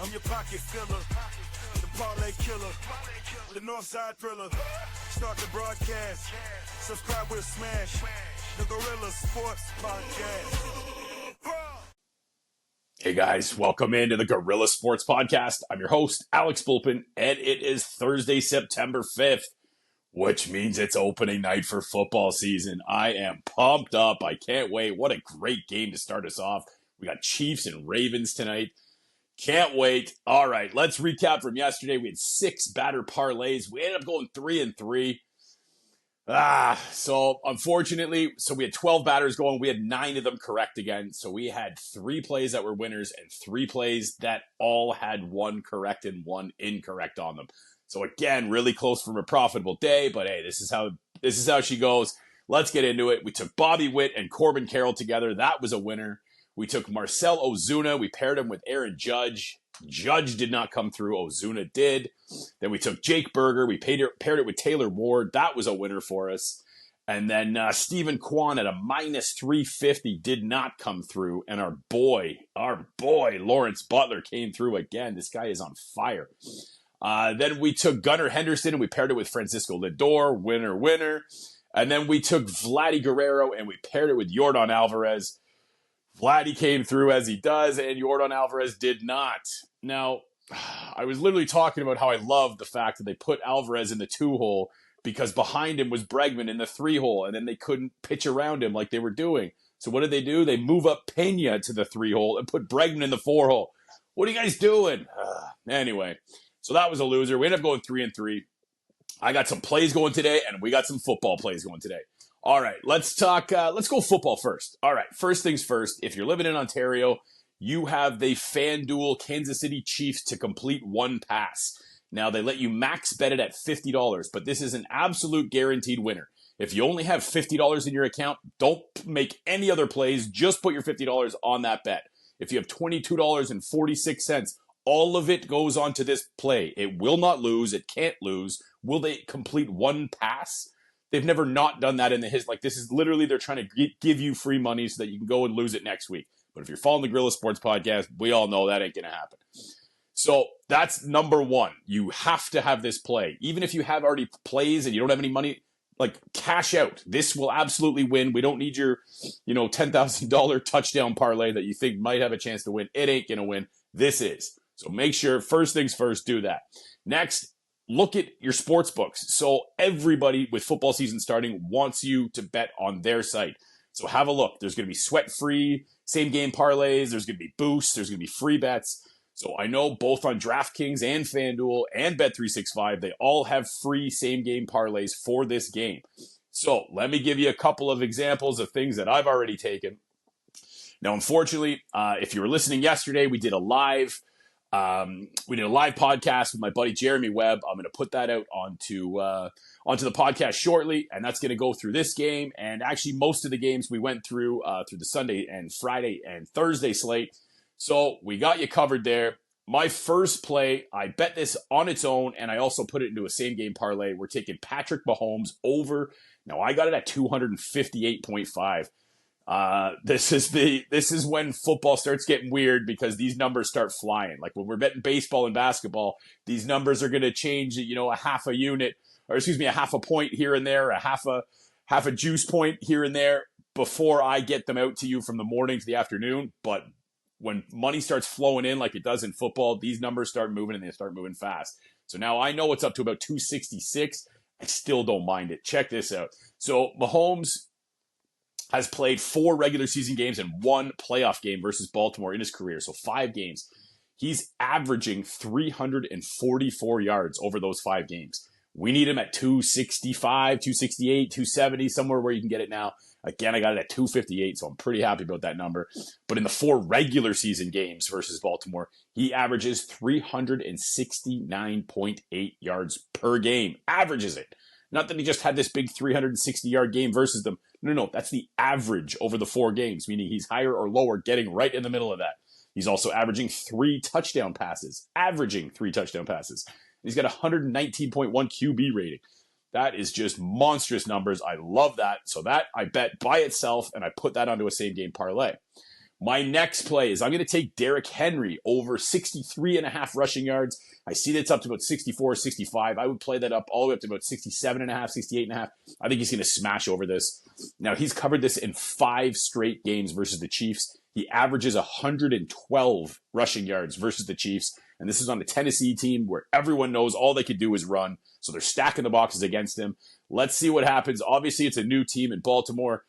I'm your pocket filler, the parlay killer, the Northside thriller. Start the broadcast, subscribe with a smash, the Gorilla Sports Podcast. Hey guys, welcome into the Gorilla Sports Podcast. I'm your host, Alex Bulpin, and it is Thursday, September 5th, which means it's opening night for football season. I am pumped up. I can't wait. What a great game to start us off. We got Chiefs and Ravens tonight. Can't wait. All right, let's recap from yesterday. We had 6 batter parlays. We ended up going 3-3. So unfortunately, we had 12 batters going. We had 9 of them correct again. So we had 3 plays that were winners and 3 plays that all had 1 correct and 1 incorrect on them. So again, really close from a profitable day, but hey, this is how she goes. Let's get into it. We took Bobby Witt and Corbin Carroll together. That was a winner. We took Marcel Ozuna. We paired him with Aaron Judge. Judge did not come through. Ozuna did. Then we took Jake Berger. We paired it with Taylor Ward. That was a winner for us. And then Stephen Kwan at a minus 350 did not come through. And our boy, Lawrence Butler came through again. This guy is on fire. Then we took Gunnar Henderson and we paired it with Francisco Lindor. Winner. And then we took Vladdy Guerrero and we paired it with Yordan Alvarez. Vladdy came through as he does, and Yordan Alvarez did not. Now, I was literally talking about how I love the fact that they put Alvarez in the 2-hole because behind him was Bregman in the 3-hole, and then they couldn't pitch around him like they were doing. So what did they do? They move up Pena to the 3-hole and put Bregman in the 4-hole. What are you guys doing? Anyway, so that was a loser. We ended up going 3-3. I got some plays going today, and we got some football plays going today. All right, let's go football first. All right, first things first, if you're living in Ontario, you have the FanDuel Kansas City Chiefs to complete 1 pass. Now, they let you max bet it at $50, but this is an absolute guaranteed winner. If you only have $50 in your account, don't make any other plays. Just put your $50 on that bet. If you have $22.46, all of it goes onto this play. It will not lose. It can't lose. Will they complete 1 pass? They've never not done that in the history. Like, this is literally, they're trying to give you free money so that you can go and lose it next week. But if you're following the Gorilla Sports Podcast, we all know that ain't going to happen. So that's number 1. You have to have this play. Even if you have already plays and you don't have any money, like, cash out. This will absolutely win. We don't need your, $10,000 touchdown parlay that you think might have a chance to win. It ain't going to win. This is. So make sure, first things first, do that. Next, look at your sports books. So everybody with football season starting wants you to bet on their site. So have a look. There's going to be sweat-free same-game parlays. There's going to be boosts. There's going to be free bets. So I know both on DraftKings and FanDuel and Bet365, they all have free same-game parlays for this game. So let me give you a couple of examples of things that I've already taken. Now, unfortunately, if you were listening yesterday, we did a live podcast with my buddy Jeremy Webb. I'm going to put that out onto the podcast shortly, and that's going to go through this game and actually most of the games we went through the Sunday and Friday and Thursday slate. So we got you covered there. My first play, I bet this on its own, and I also put it into a same-game parlay. We're taking Patrick Mahomes over. Now, I got it at 258.5. This is when football starts getting weird because these numbers start flying. Like when we're betting baseball and basketball, these numbers are going to change, a half a point here and there, a half a juice point here and there before I get them out to you from the morning to the afternoon. But when money starts flowing in like it does in football, these numbers start moving and they start moving fast. So now I know it's up to about 266. I still don't mind it. Check this out. So Mahomes has played 4 regular season games and 1 playoff game versus Baltimore in his career. So 5 games. He's averaging 344 yards over those 5 games. We need him at 265, 268, 270, somewhere where you can get it now. Again, I got it at 258, so I'm pretty happy about that number. But in the 4 regular season games versus Baltimore, he averages 369.8 yards per game. Averages it. Not that he just had this big 360-yard game versus them. No, that's the average over the 4 games, meaning he's higher or lower, getting right in the middle of that. He's also averaging 3 touchdown passes. He's got a 119.1 QB rating. That is just monstrous numbers. I love that. So that I bet by itself, and I put that onto a same-game parlay. My next play is I'm going to take Derrick Henry over 63.5 rushing yards. I see that's up to about 64, 65. I would play that up all the way up to about 67.5, 68.5. I think he's going to smash over this. Now, he's covered this in 5 straight games versus the Chiefs. He averages 112 rushing yards versus the Chiefs. And this is on a Tennessee team where everyone knows all they could do is run. So they're stacking the boxes against him. Let's see what happens. Obviously, it's a new team in Baltimore,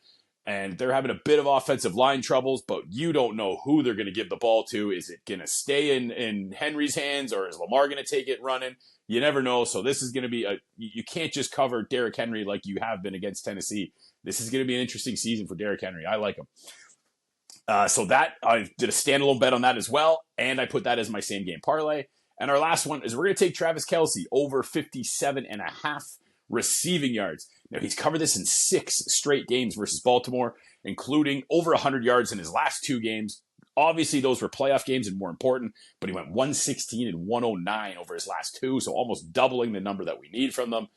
and they're having a bit of offensive line troubles, but you don't know who they're going to give the ball to. Is it going to stay in Henry's hands, or is Lamar going to take it running? You never know. So this is going to be you can't just cover Derrick Henry like you have been against Tennessee. This is going to be an interesting season for Derrick Henry. I like him. So that I did a standalone bet on that as well, and I put that as my same game parlay. And our last one is we're going to take Travis Kelce over 57.5 receiving yards. Now, he's covered this in 6 straight games versus Baltimore, including over 100 yards in his last 2 games. Obviously, those were playoff games and more important, but he went 116 and 109 over his last 2, so almost doubling the number that we need from them.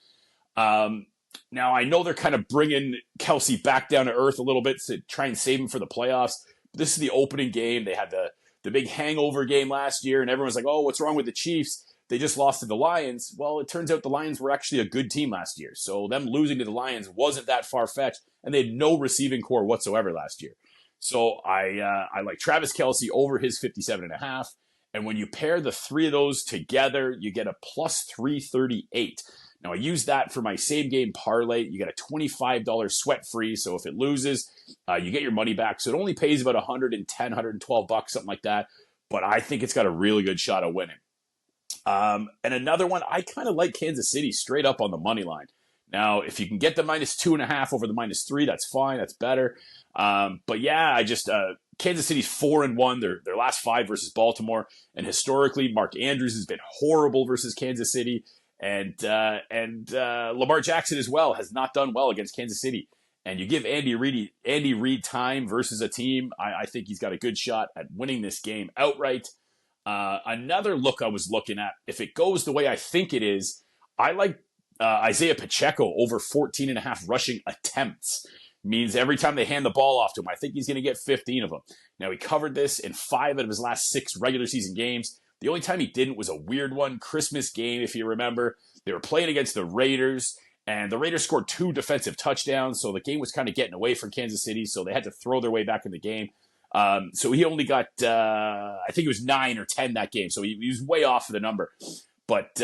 Now, I know they're kind of bringing Kelce back down to earth a little bit to try and save him for the playoffs. This is the opening game. They had the big hangover game last year, and everyone's like, oh, what's wrong with the Chiefs? They just lost to the Lions. Well, it turns out the Lions were actually a good team last year. So them losing to the Lions wasn't that far-fetched, and they had no receiving core whatsoever last year. So I like Travis Kelce over his 57.5. And when you pair the 3 of those together, you get a plus 338. Now, I use that for my same game parlay. You get a $25 sweat free. So if it loses, you get your money back. So it only pays about $110, $112, something like that. But I think it's got a really good shot of winning. And another one, I kind of like Kansas City straight up on the money line. Now, if you can get the -2.5 over the -3, that's fine. That's better. But yeah, I just Kansas City's 4-1. Their last 5 versus Baltimore, and historically, Mark Andrews has been horrible versus Kansas City, and Lamar Jackson as well has not done well against Kansas City. And you give Andy Reid time versus a team, I think he's got a good shot at winning this game outright. Another look I was looking at, if it goes the way I think it is, I like Isaiah Pacheco over 14.5 rushing attempts. Means every time they hand the ball off to him, I think he's going to get 15 of them. Now, he covered this in 5 out of his last 6 regular season games. The only time he didn't was a weird one, Christmas game, if you remember. They were playing against the Raiders, and the Raiders scored 2 defensive touchdowns, so the game was kind of getting away from Kansas City, so they had to throw their way back in the game. So he only got, I think it was 9 or 10 that game, so he was way off of the number. But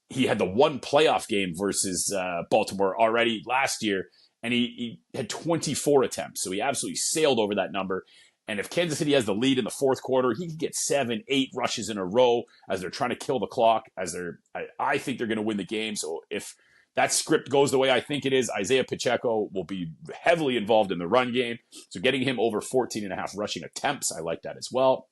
he had the 1 playoff game versus Baltimore already last year, and he had 24 attempts, so he absolutely sailed over that number. And if Kansas City has the lead in the 4th quarter, he could get 7, 8 rushes in a row as they're trying to kill the clock. I think they're going to win the game. So if that script goes the way I think it is, Isaiah Pacheco will be heavily involved in the run game. So getting him over 14.5 rushing attempts, I like that as well.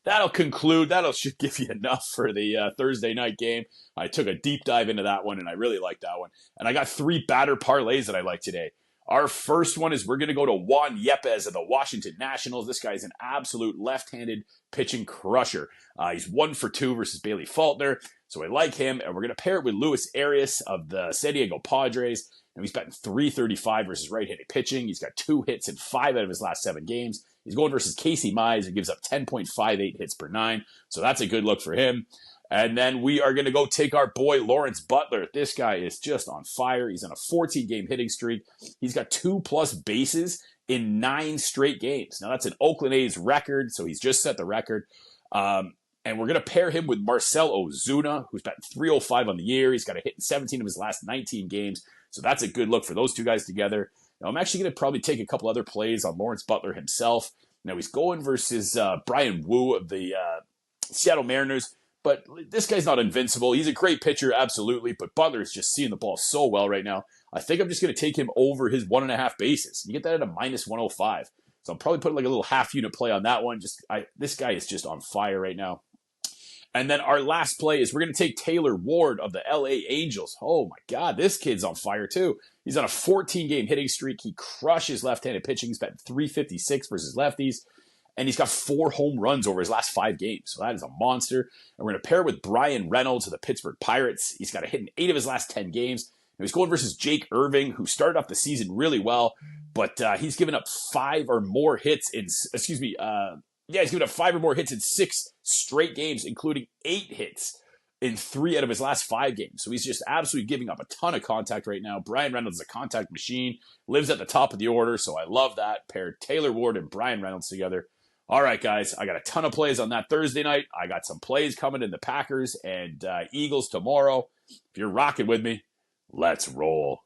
That'll conclude. Should give you enough for the Thursday night game. I took a deep dive into that one, and I really like that one. And I got 3 batter parlays that I like today. Our first one is we're going to go to Juan Yepez of the Washington Nationals. This guy's an absolute left-handed pitching crusher. He's 1 for 2 versus Bailey Faulkner, so I like him. And we're going to pair it with Luis Arias of the San Diego Padres. And he's batting .335 versus right-handed pitching. He's got 2 hits in 5 out of his last 7 games. He's going versus Casey Mize, who gives up 10.58 hits per 9. So that's a good look for him. And then we are going to go take our boy Lawrence Butler. This guy is just on fire. He's on a 14-game hitting streak. He's got 2+ bases in 9 straight games. Now, that's an Oakland A's record, so he's just set the record. And we're going to pair him with Marcell Ozuna, who's batting .305 on the year. He's got a hit in 17 of his last 19 games. So that's a good look for those 2 guys together. Now, I'm actually going to probably take a couple other plays on Lawrence Butler himself. Now, he's going versus Brian Wu of the Seattle Mariners. But this guy's not invincible. He's a great pitcher, absolutely. But Butler is just seeing the ball so well right now. I think I'm just going to take him over his 1.5 bases. You get that at a -105. So I'll probably put like a little half-unit play on that one. This guy is just on fire right now. And then our last play is we're going to take Taylor Ward of the LA Angels. Oh my God, this kid's on fire too. He's on a 14-game hitting streak. He crushes left-handed pitching. He's batting .356 versus lefties. And he's got 4 home runs over his last 5 games. So that is a monster. And we're going to pair with Brian Reynolds of the Pittsburgh Pirates. He's got a hit in 8 of his last 10 games. And he's going versus Jake Irving, who started off the season really well. but he's given up 5 or more hits in, he's given up 5 or more hits in 6 straight games, including 8 hits in 3 out of his last 5 games. So he's just absolutely giving up a ton of contact right now. Brian Reynolds is a contact machine, lives at the top of the order, so I love that. Paired Taylor Ward and Brian Reynolds together. All right, guys, I got a ton of plays on that Thursday night. I got some plays coming in the Packers and Eagles tomorrow. If you're rocking with me, let's roll.